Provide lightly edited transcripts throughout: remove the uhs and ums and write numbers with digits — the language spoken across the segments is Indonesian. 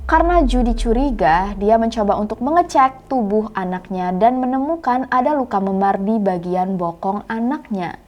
Karena Judy curiga, dia mencoba untuk mengecek tubuh anaknya dan menemukan ada luka memar di bagian bokong anaknya.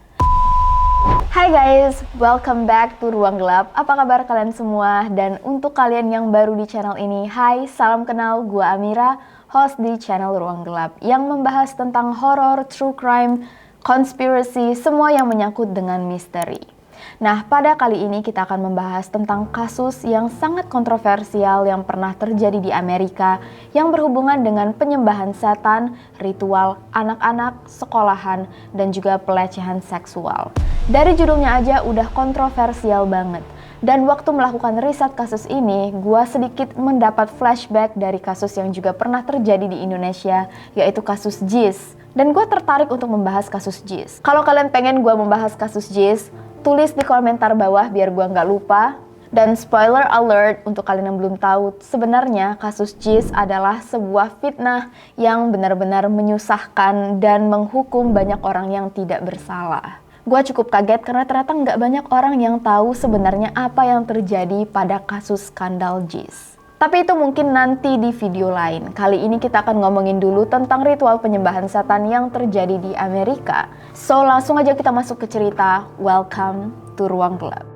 Hai guys, welcome back to Ruang Gelap. Apa kabar kalian semua? Dan untuk kalian yang baru di channel ini, hai, salam kenal, gua Amira, host di channel Ruang Gelap yang membahas tentang horor, true crime, conspiracy, semua yang menyangkut dengan misteri. Nah, pada kali ini kita akan membahas tentang kasus yang sangat kontroversial yang pernah terjadi di Amerika yang berhubungan dengan penyembahan setan, ritual, anak-anak, sekolahan, dan juga pelecehan seksual. Dari judulnya aja udah kontroversial banget. Dan waktu melakukan riset kasus ini, gua sedikit mendapat flashback dari kasus yang juga pernah terjadi di Indonesia, yaitu kasus JIS. Dan gue tertarik untuk membahas kasus JIS. Kalau kalian pengen gue membahas kasus JIS, tulis di komentar bawah biar gue nggak lupa. Dan spoiler alert untuk kalian yang belum tahu, sebenarnya kasus JIS adalah sebuah fitnah yang benar-benar menyusahkan dan menghukum banyak orang yang tidak bersalah. Gue cukup kaget karena ternyata nggak banyak orang yang tahu sebenarnya apa yang terjadi pada kasus skandal JIS. Tapi itu mungkin nanti di video lain. Kali ini kita akan ngomongin dulu tentang ritual penyembahan setan yang terjadi di Amerika. So langsung aja kita masuk ke cerita. Welcome to Ruang Gelap.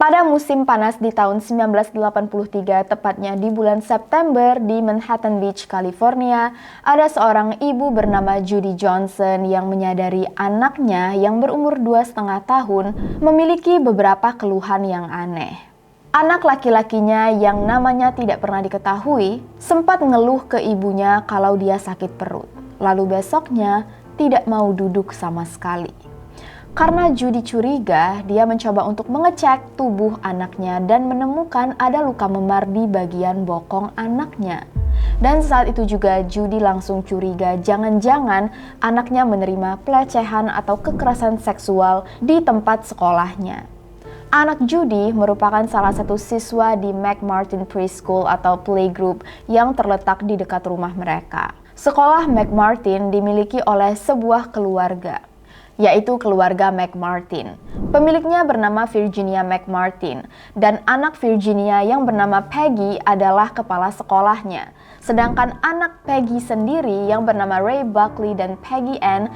Pada musim panas di tahun 1983, tepatnya di bulan September di Manhattan Beach, California, ada seorang ibu bernama Judy Johnson yang menyadari anaknya yang berumur 2,5 tahun memiliki beberapa keluhan yang aneh. Anak laki-lakinya yang namanya tidak pernah diketahui sempat ngeluh ke ibunya kalau dia sakit perut. Lalu besoknya tidak mau duduk sama sekali. Karena Judy curiga, dia mencoba untuk mengecek tubuh anaknya dan menemukan ada luka memar di bagian bokong anaknya. Dan saat itu juga Judy langsung curiga jangan-jangan anaknya menerima pelecehan atau kekerasan seksual di tempat sekolahnya. Anak Judy merupakan salah satu siswa di McMartin Preschool atau playgroup yang terletak di dekat rumah mereka. Sekolah McMartin dimiliki oleh sebuah keluarga, yaitu keluarga McMartin. Pemiliknya bernama Virginia McMartin, dan anak Virginia yang bernama Peggy adalah kepala sekolahnya. Sedangkan anak Peggy sendiri yang bernama Ray Buckley dan Peggy Ann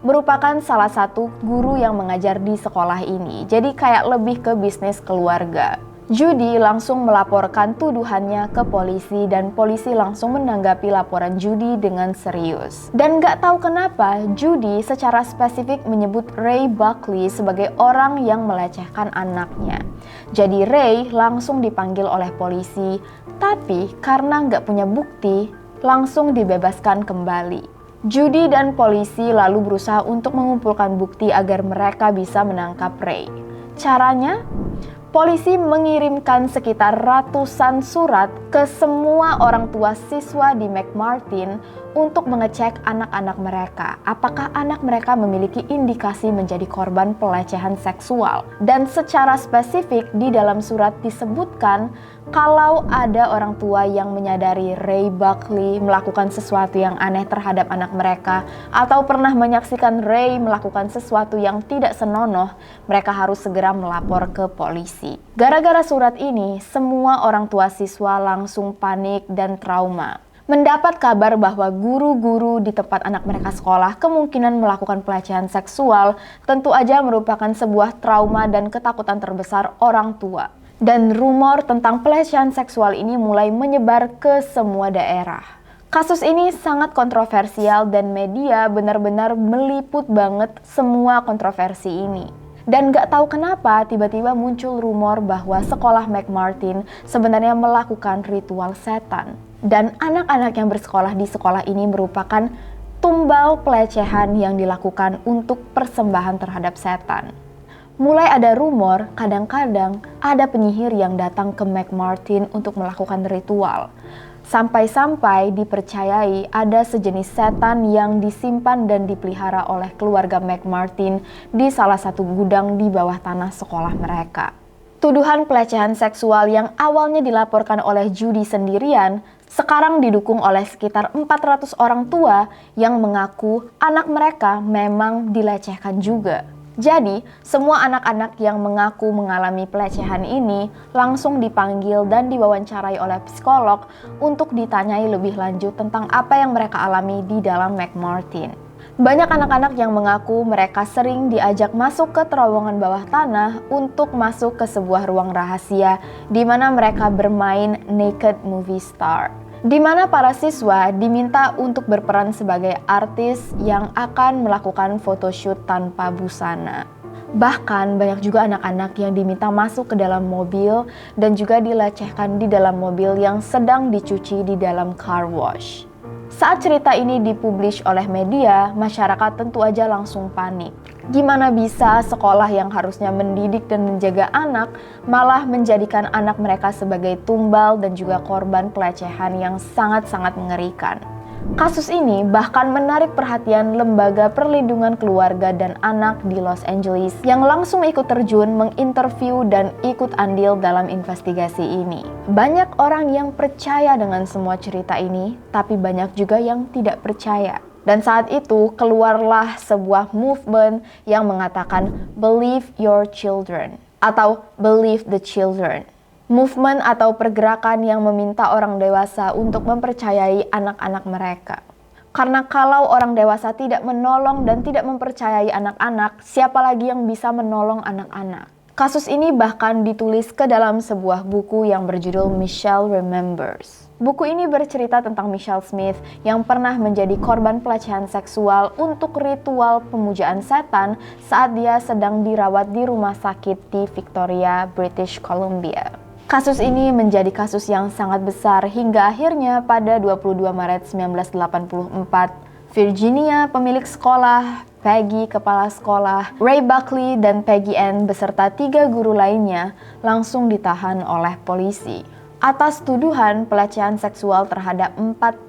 merupakan salah satu guru yang mengajar di sekolah ini. Jadi kayak lebih ke bisnis keluarga. Judy langsung melaporkan tuduhannya ke polisi dan polisi langsung menanggapi laporan Judy dengan serius. Dan gak tahu kenapa Judy secara spesifik menyebut Ray Buckley sebagai orang yang melecehkan anaknya. Jadi Ray langsung dipanggil oleh polisi, tapi karena gak punya bukti, langsung dibebaskan kembali. Judy dan polisi lalu berusaha untuk mengumpulkan bukti agar mereka bisa menangkap Ray. Caranya? Polisi mengirimkan sekitar ratusan surat ke semua orang tua siswa di McMartin untuk mengecek anak-anak mereka. Apakah anak mereka memiliki indikasi menjadi korban pelecehan seksual. Dan secara spesifik di dalam surat disebutkan kalau ada orang tua yang menyadari Ray Buckley melakukan sesuatu yang aneh terhadap anak mereka atau pernah menyaksikan Ray melakukan sesuatu yang tidak senonoh, mereka harus segera melapor ke polisi. Gara-gara surat ini, semua orang tua siswa langsung panik dan trauma. Mendapat kabar bahwa guru-guru di tempat anak mereka sekolah kemungkinan melakukan pelecehan seksual tentu aja merupakan sebuah trauma dan ketakutan terbesar orang tua. Dan rumor tentang pelecehan seksual ini mulai menyebar ke semua daerah. Kasus ini sangat kontroversial dan media benar-benar meliput banget semua kontroversi ini. Dan gak tahu kenapa tiba-tiba muncul rumor bahwa sekolah McMartin sebenarnya melakukan ritual setan. Dan anak-anak yang bersekolah di sekolah ini merupakan tumbal pelecehan yang dilakukan untuk persembahan terhadap setan. Mulai ada rumor, kadang-kadang ada penyihir yang datang ke McMartin untuk melakukan ritual. Sampai-sampai dipercayai ada sejenis setan yang disimpan dan dipelihara oleh keluarga McMartin di salah satu gudang di bawah tanah sekolah mereka. Tuduhan pelecehan seksual yang awalnya dilaporkan oleh Judy sendirian, sekarang didukung oleh sekitar 400 orang tua yang mengaku anak mereka memang dilecehkan juga. Jadi, semua anak-anak yang mengaku mengalami pelecehan ini langsung dipanggil dan diwawancarai oleh psikolog untuk ditanyai lebih lanjut tentang apa yang mereka alami di dalam McMartin. Banyak anak-anak yang mengaku mereka sering diajak masuk ke terowongan bawah tanah untuk masuk ke sebuah ruang rahasia di mana mereka bermain naked movie star. Di mana para siswa diminta untuk berperan sebagai artis yang akan melakukan photoshoot tanpa busana. Bahkan banyak juga anak-anak yang diminta masuk ke dalam mobil dan juga dilecehkan di dalam mobil yang sedang dicuci di dalam car wash. Saat cerita ini dipublish oleh media, masyarakat tentu aja langsung panik. Gimana bisa sekolah yang harusnya mendidik dan menjaga anak malah menjadikan anak mereka sebagai tumbal dan juga korban pelecehan yang sangat-sangat mengerikan. Kasus ini bahkan menarik perhatian Lembaga Perlindungan Keluarga dan Anak di Los Angeles yang langsung ikut terjun menginterview dan ikut andil dalam investigasi ini. Banyak orang yang percaya dengan semua cerita ini, tapi banyak juga yang tidak percaya. Dan saat itu keluarlah sebuah movement yang mengatakan "Believe your children" atau "Believe the children". Movement atau pergerakan yang meminta orang dewasa untuk mempercayai anak-anak mereka. Karena kalau orang dewasa tidak menolong dan tidak mempercayai anak-anak, siapa lagi yang bisa menolong anak-anak? Kasus ini bahkan ditulis ke dalam sebuah buku yang berjudul Michelle Remembers. Buku ini bercerita tentang Michelle Smith yang pernah menjadi korban pelecehan seksual untuk ritual pemujaan setan saat dia sedang dirawat di rumah sakit di Victoria, British Columbia. Kasus ini menjadi kasus yang sangat besar hingga akhirnya pada 22 Maret 1984, Virginia, pemilik sekolah, Peggy, kepala sekolah, Ray Buckley, dan Peggy Ann beserta 3 guru lainnya langsung ditahan oleh polisi atas tuduhan pelecehan seksual terhadap 48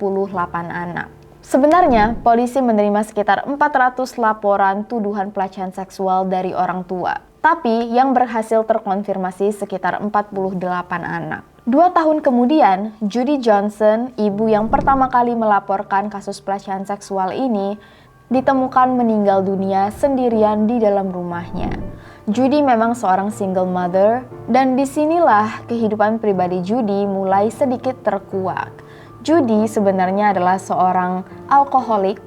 anak. Sebenarnya, polisi menerima sekitar 400 laporan tuduhan pelecehan seksual dari orang tua. Tapi yang berhasil terkonfirmasi sekitar 48 anak. 2 tahun kemudian, Judy Johnson, ibu yang pertama kali melaporkan kasus pelecehan seksual ini, ditemukan meninggal dunia sendirian di dalam rumahnya. Judy memang seorang single mother, dan disinilah kehidupan pribadi Judy mulai sedikit terkuak. Judy sebenarnya adalah seorang alkoholik,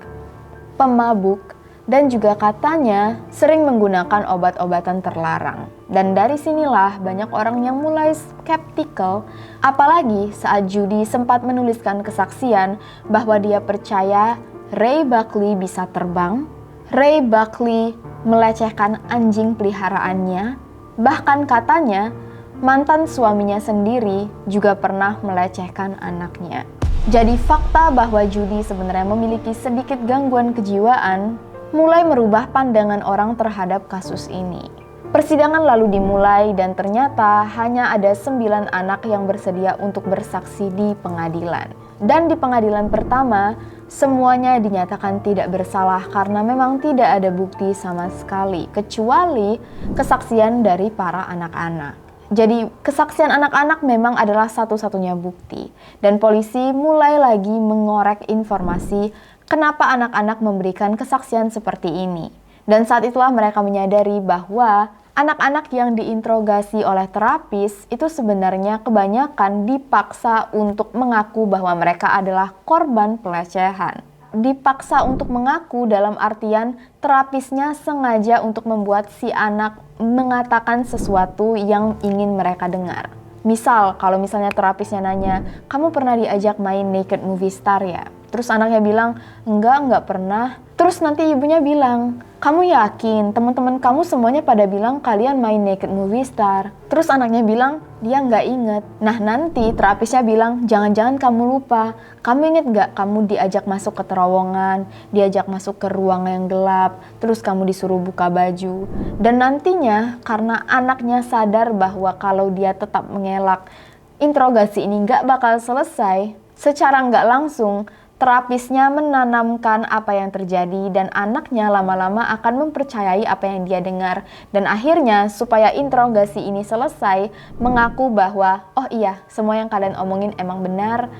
pemabuk, dan juga katanya sering menggunakan obat-obatan terlarang. Dan dari sinilah banyak orang yang mulai skeptikal, apalagi saat Judy sempat menuliskan kesaksian bahwa dia percaya Ray Buckley bisa terbang, Ray Buckley melecehkan anjing peliharaannya, bahkan katanya mantan suaminya sendiri juga pernah melecehkan anaknya. Jadi fakta bahwa Judy sebenarnya memiliki sedikit gangguan kejiwaan mulai merubah pandangan orang terhadap kasus ini. Persidangan lalu dimulai dan ternyata hanya ada 9 anak yang bersedia untuk bersaksi di pengadilan. Dan di pengadilan pertama, semuanya dinyatakan tidak bersalah karena memang tidak ada bukti sama sekali, kecuali kesaksian dari para anak-anak. Jadi kesaksian anak-anak memang adalah satu-satunya bukti. Dan polisi mulai lagi mengorek informasi kenapa anak-anak memberikan kesaksian seperti ini. Dan saat itulah mereka menyadari bahwa anak-anak yang diinterogasi oleh terapis itu sebenarnya kebanyakan dipaksa untuk mengaku bahwa mereka adalah korban pelecehan. Dipaksa untuk mengaku dalam artian terapisnya sengaja untuk membuat si anak mengatakan sesuatu yang ingin mereka dengar. Misal, kalau misalnya terapisnya nanya, "Kamu pernah diajak main naked movie star ya?" Terus anaknya bilang, enggak pernah. Terus nanti ibunya bilang, "Kamu yakin teman-teman kamu semuanya pada bilang kalian main naked movie star?" Terus anaknya bilang, dia nggak inget. Nah nanti terapisnya bilang, "Jangan-jangan kamu lupa. Kamu inget nggak kamu diajak masuk ke terowongan, diajak masuk ke ruang yang gelap, terus kamu disuruh buka baju." Dan nantinya karena anaknya sadar bahwa kalau dia tetap mengelak, interogasi ini nggak bakal selesai, secara nggak langsung, Terapisnya menanamkan apa yang terjadi dan anaknya lama-lama akan mempercayai apa yang dia dengar. Dan akhirnya supaya interogasi ini selesai, mengaku bahwa, oh iya, semua yang kalian omongin emang benar,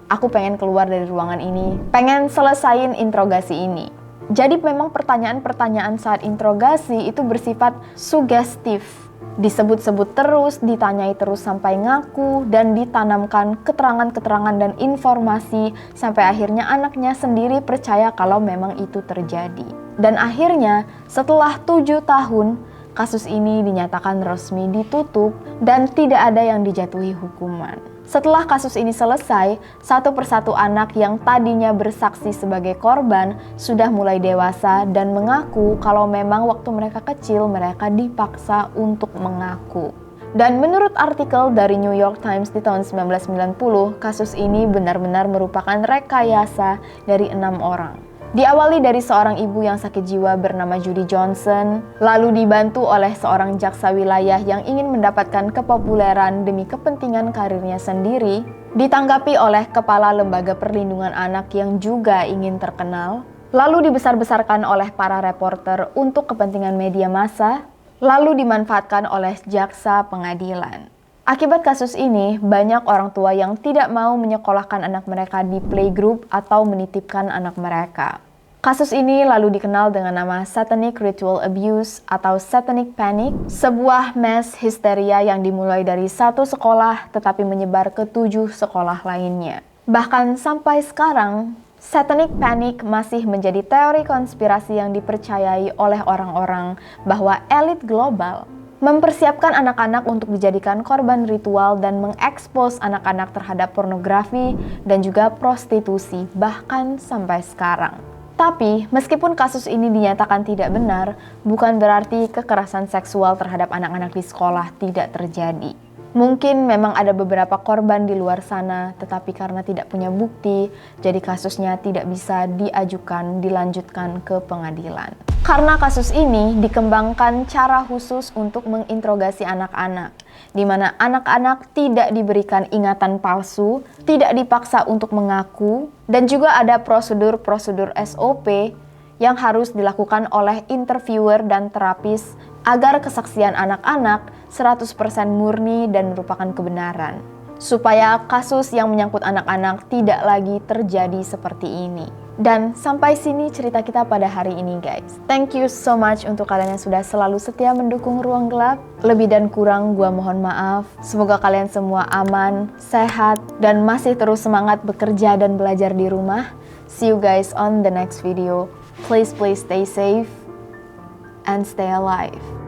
aku pengen keluar dari ruangan ini, pengen selesain interogasi ini. Jadi memang pertanyaan-pertanyaan saat interogasi itu bersifat sugestif. Disebut-sebut terus, ditanyai terus sampai ngaku, dan ditanamkan keterangan-keterangan dan informasi sampai akhirnya anaknya sendiri percaya kalau memang itu terjadi. Dan akhirnya setelah 7 tahun, kasus ini dinyatakan resmi ditutup dan tidak ada yang dijatuhi hukuman. Setelah kasus ini selesai, satu persatu anak yang tadinya bersaksi sebagai korban sudah mulai dewasa dan mengaku kalau memang waktu mereka kecil mereka dipaksa untuk mengaku. Dan menurut artikel dari New York Times di tahun 1990, kasus ini benar-benar merupakan rekayasa dari 6 orang. Diawali dari seorang ibu yang sakit jiwa bernama Judy Johnson, lalu dibantu oleh seorang jaksa wilayah yang ingin mendapatkan kepopuleran demi kepentingan karirnya sendiri, ditanggapi oleh kepala lembaga perlindungan anak yang juga ingin terkenal, lalu dibesar-besarkan oleh para reporter untuk kepentingan media massa, lalu dimanfaatkan oleh jaksa pengadilan. Akibat kasus ini, banyak orang tua yang tidak mau menyekolahkan anak mereka di playgroup atau menitipkan anak mereka. Kasus ini lalu dikenal dengan nama Satanic Ritual Abuse atau Satanic Panic, sebuah mass hysteria yang dimulai dari satu sekolah tetapi menyebar ke 7 sekolah lainnya. Bahkan sampai sekarang, Satanic Panic masih menjadi teori konspirasi yang dipercayai oleh orang-orang bahwa elit global mempersiapkan anak-anak untuk dijadikan korban ritual dan mengekspos anak-anak terhadap pornografi dan juga prostitusi, bahkan sampai sekarang. Tapi, meskipun kasus ini dinyatakan tidak benar, bukan berarti kekerasan seksual terhadap anak-anak di sekolah tidak terjadi. Mungkin memang ada beberapa korban di luar sana, tetapi karena tidak punya bukti, jadi kasusnya tidak bisa dilanjutkan ke pengadilan. Karena kasus ini dikembangkan cara khusus untuk menginterogasi anak-anak, di mana anak-anak tidak diberikan ingatan palsu, tidak dipaksa untuk mengaku, dan juga ada prosedur-prosedur SOP yang harus dilakukan oleh interviewer dan terapis agar kesaksian anak-anak 100% murni dan merupakan kebenaran, supaya kasus yang menyangkut anak-anak tidak lagi terjadi seperti ini. Dan sampai sini cerita kita pada hari ini, guys. Thank you so much untuk kalian yang sudah selalu setia mendukung Ruang Gelap. Lebih dan kurang gua mohon maaf. Semoga kalian semua aman, sehat, dan masih terus semangat bekerja dan belajar di rumah. See you guys on the next video. Please stay safe and stay alive.